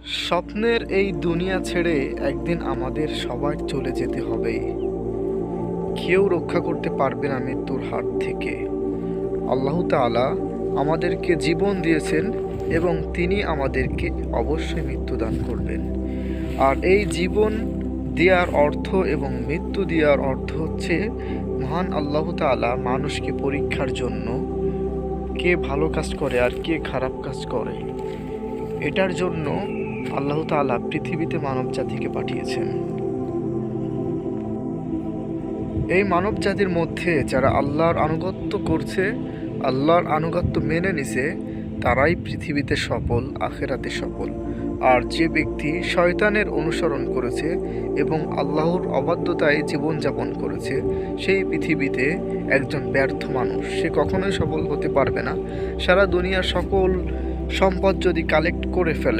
স্বপ্নের এই দুনিয়া ছেড়ে একদিন আমাদের সবার চলে যেতে হবে। কেউ রক্ষা করতে পারবে না মৃত্যুর হাত থেকে। আল্লাহ তাআলা আমাদেরকে জীবন দিয়েছেন এবং তিনি আমাদেরকে অবশ্যই মৃত্যু দান করবেন। আর এই জীবন দেওয়ার অর্থ এবং মৃত্যু দেওয়ার অর্থ হচ্ছে মহান আল্লাহ তাআলা মানুষকে পরীক্ষার জন্য কে ভালো কাজ করে আর কে খারাপ কাজ করে এটার জন্য আল্লাহ তাআলা পৃথিবীতে মানব জাতিকে পাঠিয়েছেন। এই মানব জাতির মধ্যে যারা আল্লাহর আনুগত্য করছে, আল্লাহর আনুগত্য মেনে নিছে, তারাই পৃথিবীতে সফল, আখেরাতে সফল। আর যে ব্যক্তি শয়তানের অনুসরণ করেছে এবং আল্লাহর অবাধ্যতায় জীবনযাপন করেছে, সেই পৃথিবীতে একজন ব্যর্থ মানুষ, সে কখনোই সফল হতে পারবে না। সারা দুনিয়ার সকল সম্পদ যদি কালেক্ট করে ফেলে